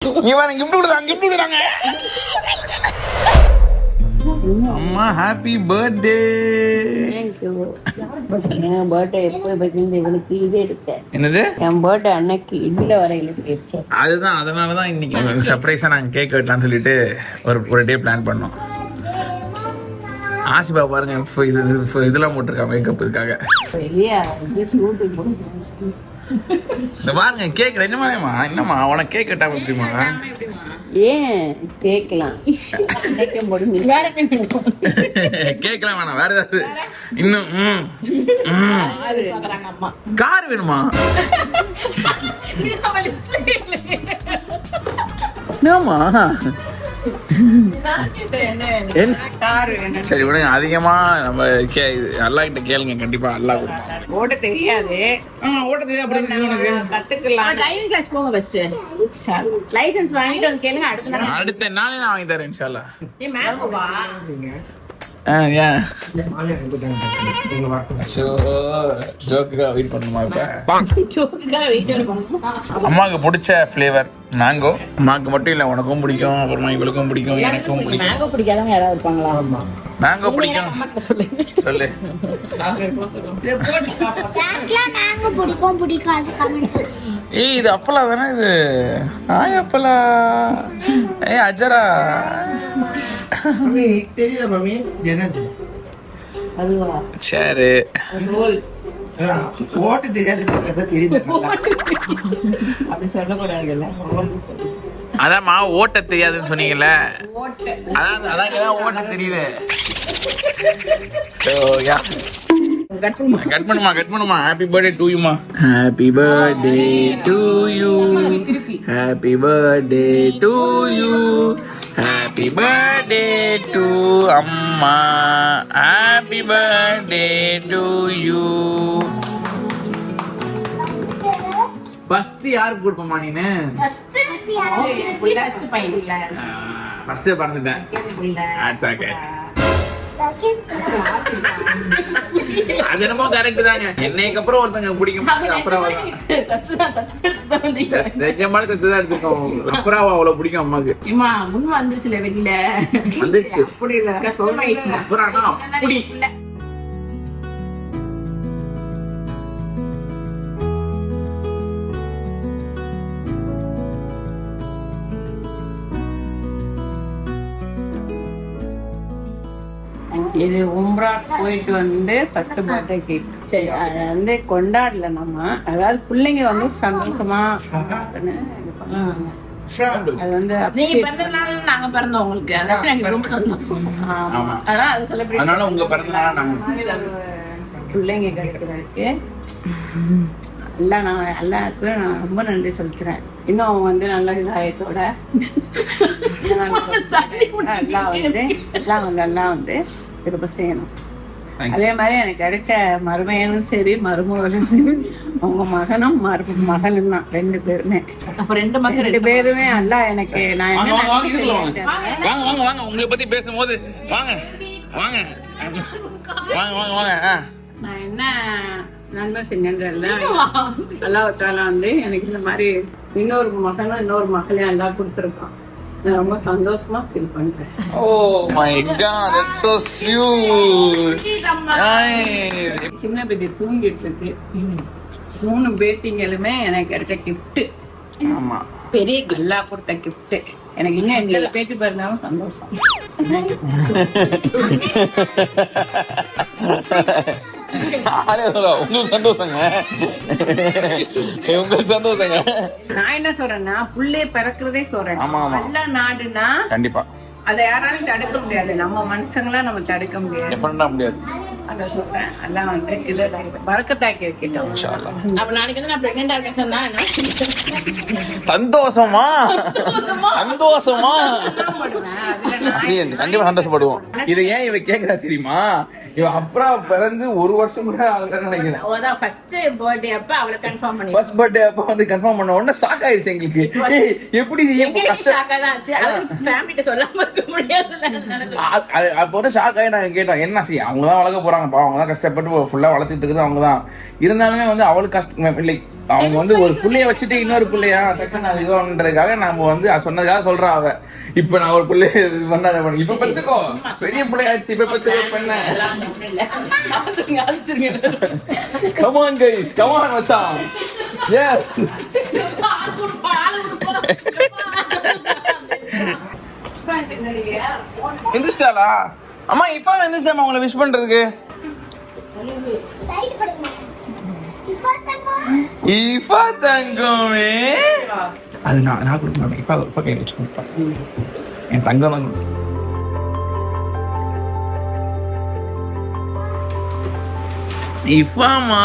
இவன் கிஃப்ட் கொடுறாங்க. அம்மா happy birthday. Thank you. என் birthday எப்போ இவனுக்கு இதே இருக்கு. என்னது? என் பர்த்டே அன்னைக்கு இதுல வரையில போயிடுச்சு. அதுதான், அதனாலதான் இன்னைக்கு சர்ப்ரைஸா நாங்க கேக் வெட்டலாம்னு சொல்லிட்டு ஒரு டே பிளான் பண்ணோம். ஆசிபா பாருங்க இதெல்லாம் போட்டிருக்கா மேக்கப் இதுக்காக. இந்த பாருங்க கேக் என்னம்மா உனக்கு கேக் கட்டாம எப்படிமா? ஏன் கேக்கலாம் கேக்கலாம் வேணாம், வேற ஏதாவது இன்னும் கார் வேணுமா? என்னம்மா சரி விடுங்க. அதிகமா நம்ம அல்லா கிட்ட கேளுங்க, கண்டிப்பா அல்லா கொடுப்பாங்க. ஓட்ட தெரியாது, ஓட்ட தெரியாது, கத்துக்கலாம். டிரைவிங் கிளாஸ் போங்க ஃபர்ஸ்ட். லைசென்ஸ் வாங்கிட்டு வந்து கேளுங்க. அடுத்த நாளே நான் வாங்கி தரேன் இன்ஷால்லா. நீ மேங்கோவா? அம்மாவுக்கு பிடிச்ச ஃபிளேவர் மேங்கோ. அம்மாவுக்கு மட்டும் இல்ல, உனக்கும் பிடிக்கும், அப்புறமா இவளுக்கும் பிடிக்கும், எனக்கும் பிடிக்கும். மேங்கோ பிடிக்காதவங்க யாராவது இருப்பாங்களா? மேங்கோ பிடிக்கும் சொல்லு. மேங்கோ பிடிக்கும் பிடிக்காது கமெண்ட். ஏய் இது அப்பலா தானே இது? ஹாய் அப்பலா. ஏய் அஜரா மம்மி தெரியுதா மம்மி? என்னது அதுவா? சரி ஓட்டு தெரியாது தெரியுது. அப்படி சொல்லக்கூடாதுல்ல. அதான்மா ஓட்ட தெரியாதுன்னு சொன்னீங்கல்ல, அதான் ஓட்ட தெரியுது. கட் பண்ணுமா. ஹாப்பி பர்த்டே டு யூ மா. Happy birthday to you. Happy birthday to you. Happy birthday to அம்மா. Happy birthday to you. First யாருக்கு கொடுப்பமா நீனு? ஃபர்ஸ்ட் பையன்ல. ஃபர்ஸ்ட் பறந்துட்டேன். It's okay. அது என்னமோ கரெக்ட் தாங்க. என்னைக்கு அப்புறம் ஒருத்தங்க பிடிக்கும், அப்புறம் அவ்வளவு பிடிக்கும் அம்மாக்கு. முன் வந்துச்சுல வெளியில வந்துச்சு. அப்படி இல்ல, கஷ்டமாயிடுச்சு. அப்படி இது உம்ரா போயிட்டு வந்து ஃபர்ஸ்ட் பர்த்டே கேக். சரி, அதை வந்து கொண்டாடல நம்ம, அதாவது பிள்ளைங்க வந்து சந்தோஷமா அது வந்து நீங்க பிறந்தனால நாங்க பிறந்தோம் உங்களுக்கு, அதாவது எனக்கு ரொம்ப சந்தோஷம். அதான் அது செலிப்ரேட். அதனால உங்க பிறந்தனால நாங்க பிள்ளைங்க கிடைக்கிறதுக்கு எல்லாருக்கும் நான் ரொம்ப நன்றி சொல்லிக்கிறேன். இன்னும் அவங்க வந்து நல்ல இதாயத்தோட எல்லாம் வந்து திரும்ப செய்யணும். அதே மாதிரி எனக்கு கிடைச்ச மருமையனும் சரி மருமகளும் சரி, அவங்க மகனும் மகளும் தான், 2 பேருமே. அப்ப 2 பேருமே அல்ல எனக்கு. நான் உங்களை பத்தி பேசும்போது வாங்க வாங்க வாங்க வாங்க வாங்க. நான் என்ன நன்மை செஞ்சேன் அல்லாஹ்தாலா வந்து எனக்கு இந்த மாதிரி இன்னொரு மகளையும் எல்லாம் கொடுத்துருக்கான். நான் ரொம்ப சந்தோஷமா ஃபீல் பண்றேன். Oh my god, that's so sweet. சின்ன பேபி தூங்கிட்டு இருக்கு. 3 பேட்டிங்களுமே எனக்கு கிடைச்ச கிஃப்ட். ஆமா, பெரிய நல்லா கொடுத்த கிஃப்ட். எனக்கு இன்னும் எங்க பேட்டி பிறந்தாலும் சந்தோஷம். உங்களுக்கு சந்தோஷங்க, உங்களுக்கு சந்தோஷங்க. நான் என்ன சொல்றேன்னா, புள்ளைய பிறக்கிறதே சொல்றேன். நல்ல நாடுனா கண்டிப்பா அதை யாராலும் தடுக்க முடியாது. நம்ம மனுஷங்களா நம்ம தடுக்க முடியாது. அத சொல்றேன். எல்லாம் வந்து பரக்கத்தாக்கி வைக்கிட்டோம். அப்ப நாளைக்கு வந்து நான் பிரெக்னெண்டா இருக்கேன்னு சொன்னா சந்தோஷமா கண்டிப்பா சந்தோஷப்படுவோம். இதை ஏன் இவ கேக்குறா தெரியுமா? இவன் அப்புறம் பிறந்து ஒரு வருஷம் கூட ஆகுதுன்னு நினைக்கிறேன். அதான் ஃபர்ஸ்ட் பர்த்டே அப்ப அவளை கன்ஃபார்ம் பண்ணி ஃபர்ஸ்ட் பர்த்டே அப்ப வந்து கன்ஃபார்ம் பண்ண உடனே ஷாக் ஆயிடுச்சு எங்களுக்கு. எப்படி நீ ஷாக்கா தான் ஆச்சு. அது ஃபேமிலிட்ட சொல்லாம இருக்க முடியாதுல. அப்போ ஷாக் ஆகி நாங்க கேட்டோம் என்ன செய்ய, அவங்க தான் வளர்க்க போறாங்கப்பா, அவங்க தான் கஷ்டப்பட்டு ஃபுல்லா வளர்த்துட்டு இருக்குது அவங்க தான். இருந்தாலுமே வந்து அவளுக்கு கஷ்டம் இல்லை. அவங்க வந்து ஒரு பிள்ளைய வச்சுட்டு இன்னொரு பிள்ளையா டக்குன்னு இதுன்றதுக்காக நம்ம வந்து சொன்னதுக்காக சொல்றா அவ. இப்ப நான் ஒரு பிள்ளைய பண்ண இப்ப பத்துக்கோ பெரிய பிள்ளையாச்சு, இப்ப பத்துக்கோ பண்ண. Come on guys, come on மச்சான். Yes. எந்திரிச்சிட்டாளா அம்மா? இப்ப எந்திரிச்சாமா உங்களை விஷ் பண்றதுக்கு. இஃபா தங்கமே அது நான் கொடுக்க மாட்டேன். இஃபா கையில் வச்சு என் தங்கம் தான் கொடுக்கும். இஃபாமா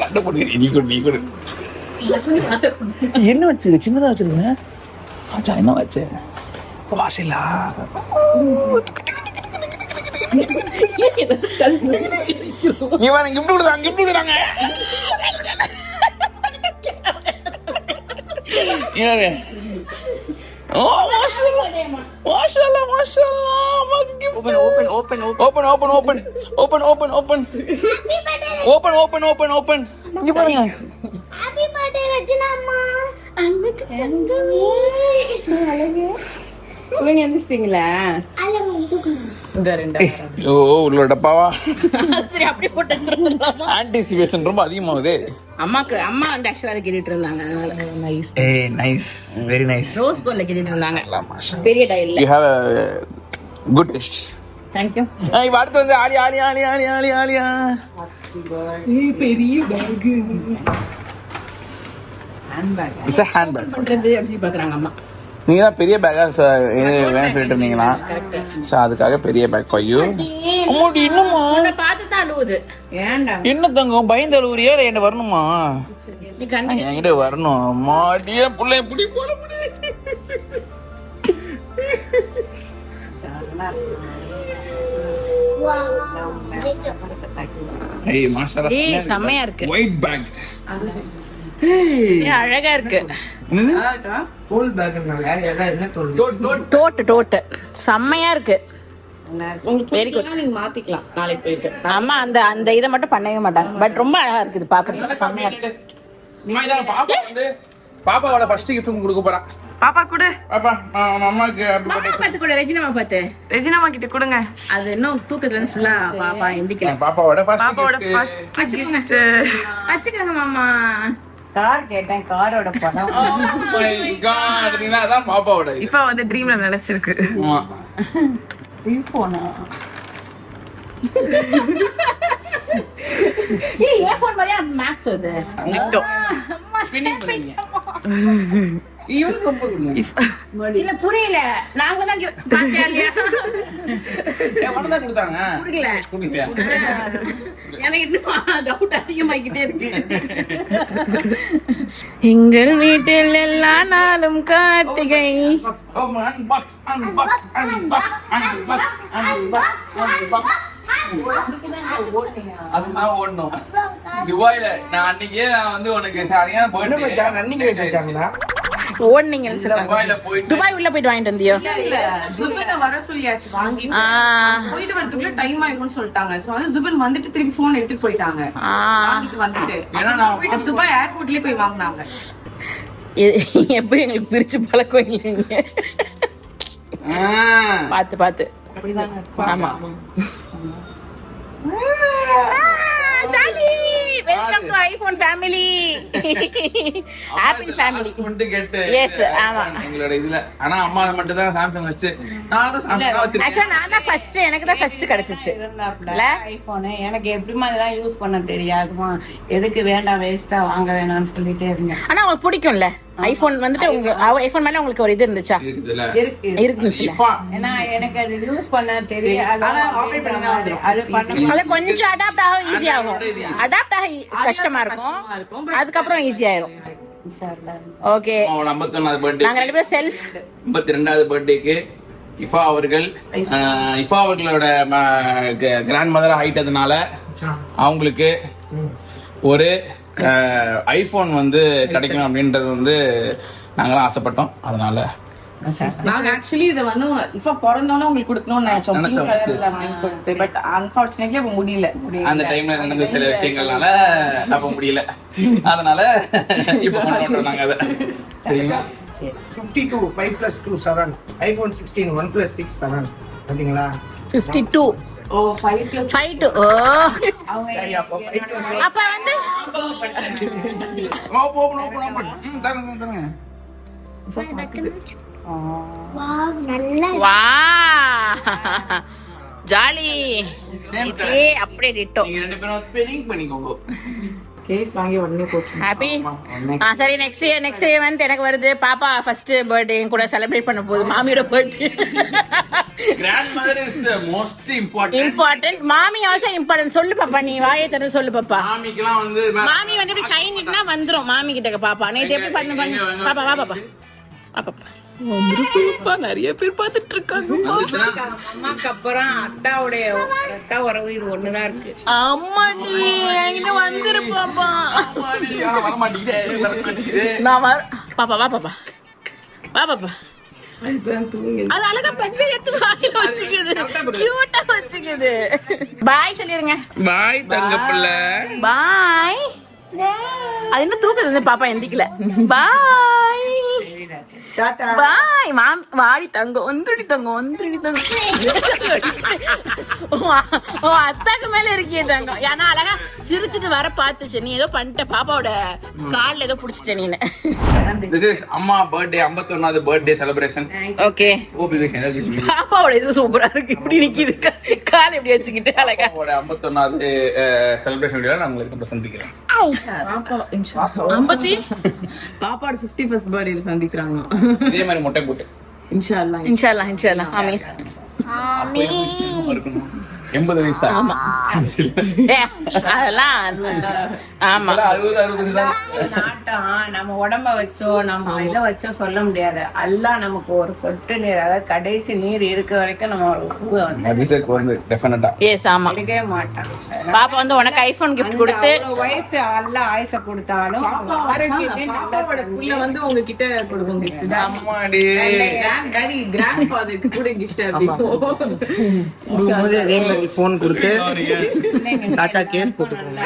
சண்டை போட்டு நீ கொடு என்ன வச்சிருக்க? சின்னதா வச்சிருக்க. ஆச்சா என்ன வச்சு வாசிலா இவன் கிஃப்ட் கொடுக்குறாங்க. உள்ள டப்பாவா? சரி அப்படி போட்டு ஆன்டிசிபேஷன் ரொம்ப அதிகமாகுது. அம்மாக்கு அம்மா வந்து ஆக்சுவலா கேட்டுட்டு இருந்தாங்க. நைஸ். ஏய் நைஸ், வெரி நைஸ். ரோஸ் கோல்ல கேட்டுட்டு இருந்தாங்க. பெரிய டைல்ல. You have a good taste. Thank you. இப்போ அடுத்து வந்து ஆலியா பெரிய bag. Handbag. It's a handbag. பண்றது அப்படி பாக்குறாங்க அம்மா. நீங்க தான் பெரிய பேக்கா வேணும் சொல்லிட்டு இருந்தீங்களா? சோ அதுக்காக பெரிய பேக் ஃபார் யூ. அம்மாடி இன்னுமா உன்னை பார்த்து தான் அழுவுது. ஏன்டா என்ன தங்கம் பயந்து அழுவுறியா? இல்ல என்ன வரணுமா? நீ கண்ணு என்கிட்ட வரணும். அம்மாடியே புள்ளை பிடி போட முடியும். ஏய் மாஷாஅல்லா. ஏய் செமையா இருக்கு. White bag. ஏய் அழகா இருக்கு. என்னது? தோல் பேக்னால ஏதா என்ன தோல்? டோட் செமையா இருக்கு. Very good. நீங்க மாத்திக்கலாம் நாளைக்கு போயிட்டு. அம்மா அந்த இத மட்டும் பண்ணவே மாட்டாங்க. பட் ரொம்ப அழகா இருக்கு இது பாக்குறதுக்கு. செமையா இருக்கு. பாப்பா வந்து பாப்பாவோட ஃபர்ஸ்ட் கிஃப்ட் கொடுக்க போறா. பாப்பா கூட பாப்பா அம்மாக்கு மாமா பாத்து கூட ரெஜினாமா பாத்து. ரெஜினாமா கிட்ட கொடுங்க. அது இன்னும் தூக்கத்துல இருந்து ஃபுல்லா பாப்பா எந்திக்கல. பாப்பாவோட பாப்பாவோட ஃபர்ஸ்ட் ஃபர்ஸ்ட் கிஃப்ட். அச்சுக்கங்க மாமா. கார் கேட்டேன், காரோட படம். Oh my god, இதுதான் பாப்பாவோட. இப்ப வந்து ட்ரீம்ல நினைச்சிருக்கு. ஆமா. ஐபோனா? ஏய் ஐபோன் மாதிரியா மேக்ஸ் அது? நிட்டோ. அம்மா பின்னிங் பண்ணீங்க. இவனுக்கு ரொம்ப இல்ல புரியல. நாங்க தான் பாத்தியா இல்லையா? எவன தான் கொடுத்தாங்க? குடிக்கல. எனக்கு இன்னும் டவுட் அதிகமாகிட்டே இருக்கு. எங்கள் வீட்டில் எல்லா நாளும் கார்த்திகை. அதுதான் ஓடணும். துபாயில நான் அன்னைக்கே வந்து உனக்கு சரியான ஓடுனீங்கன்னு சொல்றாங்க. துபாய் உள்ள போயிட்டு வாங்கிட்டு வந்தியோ? ஜுபன் வர சொல்லியாச்சு, வாங்கி போயிட்டு வரதுக்குள்ள டைம் ஆயிடும்னு சொல்லிட்டாங்க. சோ வந்து ஜுபன் வந்துட்டு திருப்பி போன் எடுத்துட்டு போயிட்டாங்க. வாங்கிட்டு வந்துட்டு ஏன்னா நான் துபாய் ஏர்போர்ட்லயே போய் வாங்குனாங்க. எப்படி எங்களுக்கு பிரிச்சு பழக்கம் இல்லைங்க. பாத்து பாத்து. ஆமா. Welcome to iPhone family. Apple family. Yes ஆமா. எங்களோட இதுல ஆனா அம்மா மட்டும் தான் சாம்சங் வச்சு நான் சாம்சங் வச்சிருக்கேன். ஆக்சுவலா நான் தான் ஃபர்ஸ்ட், எனக்கு தான் ஃபர்ஸ்ட் கிடைச்சிச்சு. இல்ல ஐபோன் எனக்கு எப்படிமா இதெல்லாம் யூஸ் பண்ண தெரியாதுமா, எதுக்கு வேண்டாம் வேஸ்டா வாங்க வேணாம்னு சொல்லிட்டே இருந்தேன். ஆனா உங்களுக்கு பிடிக்கும்ல ஐபோன் வந்துட்டு? உங்க ஐபோன் மேல உங்களுக்கு ஒரு இது இருந்துச்சா? இருக்குதுல. ஏன்னா எனக்கு அது யூஸ் பண்ண தெரியாது. ஆபரேட் பண்ண வந்துரும். அது கொஞ்சம் அடாப்ட் ஆக ஈஸி ஆகும். அடாப்ட் ஆக கஷ்டமா இருக்கும், அதுக்கப்புறம் ஈஸி ஆயிரும். ஓகே. அவளோட 51வது பர்த்டே நாங்க ரெண்டு பேரும் செல்ஃப் 52வது பர்த்டேக்கு இஃபா அவர்களோட கிராண்ட் மதர் ஆயிட்டதுனால அவங்களுக்கு ஒரு ஐபோன் வந்து கிடைக்கணும் அப்படின்றது வந்து நாங்களாம் ஆசைப்பட்டோம். அதனால நாங்க ஆக்சுவலி இதை வந்து இப்ப பிறந்தோன்னு உங்களுக்கு கொடுக்கணும்னு நினைச்சோம். பட் அன்பார்ச்சுனேட்லி அப்ப முடியல. அந்த டைம்ல நடந்த சில விஷயங்கள்னால அப்ப முடியல. அதனால இப்ப கொண்டு வந்தாங்க அதை. சரிங்களா? 52 5 + 2 7 iPhone 16 OnePlus 6 7 பாத்தீங்களா? 52 ஓ 5 + 5 2 ஓ சரி அப்ப 5 + அப்ப வந்து ஓபன் தரங்க. வாவ் நல்லா வா ஜாலி. இதே அப்படியே டிட்டோ. நீங்க ரெண்டு பேரும் ஸ்பெல்லிங் பண்ணிக்கோங்க. கேஸ் வாங்கி உடனே போச்சு. ஹாப்பி. சரி நெக்ஸ்ட் இயர் வந்து எனக்கு வருது. பாப்பா ஃபர்ஸ்ட் பர்த்டே கூட செலிப்ரேட் பண்ண போகுது. மாமியோட birthday. Grandmother is the most important. மாமி ஆல்சோ இம்பார்ட்டன்ட். சொல்லு பாப்பா, நீ வாயை திறந்து சொல்லு பாப்பா. மாமிக்குலாம் வந்து மாமி வந்து இப்படி கை நீட்டினா வந்துரும் மாமி கிட்ட. பாப்பா நேத்து எப்படி பண்ணு பாப்பா. வா பாப்பா வா பாப்பா. நிறைய பேர் பாத்துட்டு இருக்காங்க. அம்மாக்கு அப்புறம் அத்தாவுடைய அத்தா உறவு இது ஒண்ணுதான் இருக்கு. அம்மாடி என்கிட்ட வந்துரு பாப்பா. வர மாட்டேங்குது. நான் வர பாப்பா. வா பாப்பா. வா பாப்பா. அது அழகா பஸ்வே எடுத்து வாயில வச்சுக்குது. கியூட்டா வச்சுக்குது. பாய் சொல்லிருங்க. பாய் தங்க பிள்ளை. பாய். அது என்ன தூக்குது பாப்பா எந்திக்கல. பாய் டாடா. பாய் மாம். வாடி தங்கம் வந்துடி தங்கம். ஓ அத்தாக்கு மேல இருக்கியே தங்கம். ஏன்னா அழகா சிரிச்சிட்டு வர பாத்துச்சு. நீ ஏதோ பண்ணிட்ட பாப்பாவோட கால்ல ஏதோ புடிச்சிட்ட நீனு. This is அம்மா பர்த்டே 51வது பர்த்டே செலிப்ரேஷன். ஓகே. பாப்பாவோட இது சூப்பரா இருக்கு. இப்படி நிக்குது கால் எப்படி வச்சுக்கிட்டு அழகா. பாப்பாவோட 51வது செலிப்ரேஷன் வீடியோல நான் உங்களுக்கு சந்திக்கிறேன். பாப்பாவோட 51st பர்த்டே சந்திக்கிறாங்க. இதே மாதிரி மொட்டை போட்டு இன்ஷா அல்லாஹ். ஆமீன். 80 வயசா? ஆமா. அதெல்லாம் ஆமா. 60 நாட்டம் நம்ம உடம்ப வச்சோ நம்ம இதை வச்சோ சொல்ல முடியாது. அல்லாஹ் நமக்கு ஒரு சொட்டு நீர், அதாவது கடைசி நீர் இருக்க வரைக்கும் நம்ம வந்து டெஃபினட்டா எஸ் ஆமா எடுக்கவே மாட்டான். பாப்பா வந்து உனக்கு ஐபோன் கிஃப்ட் கொடுத்து வயசு அல்லாஹ் ஆயுச கொடுத்தாலும் ஆரோக்கியத்தை பாப்பாவோட புள்ள வந்து உங்ககிட்ட கொடுக்கும். அம்மாடி கிராண்ட் ஃபாதருக்கு கூட gift கொடுக்கும்போது அதே மாதிரி போன் கொடுத்து டாடா கேஸ் போட்டுக்கோங்க.